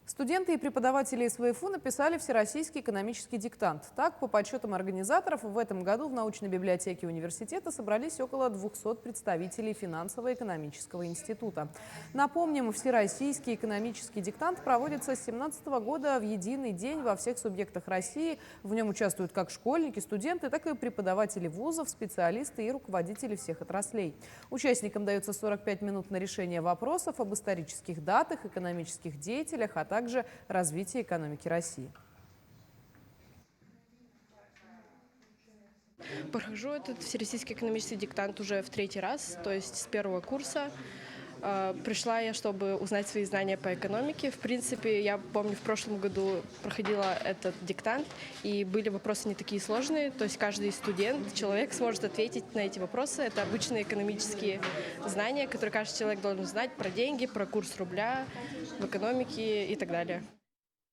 Студенты и преподаватели СВФУ написали всероссийский экономический диктант. Так, по подсчетам организаторов, в этом году в научной библиотеке университета собрались около 200 представителей финансово-экономического института. Напомним, всероссийский экономический диктант проводится с 2017 года в единый день во всех субъектах России. В нем участвуют как школьники, студенты, так и преподаватели вузов, специалисты и руководители всех отраслей. Участникам дается 45 минут на решение вопросов об исторических датах, экономических деятелях, а также развитии экономики России. Прохожу этот всероссийский экономический диктант уже в третий раз, то есть с первого курса. Пришла я, чтобы узнать свои знания по экономике. В принципе, я помню, в прошлом году проходила этот диктант, и были вопросы не такие сложные. То есть каждый студент, человек сможет ответить на эти вопросы. Это обычные экономические знания, которые каждый человек должен знать про деньги, про курс рубля в экономике и так далее.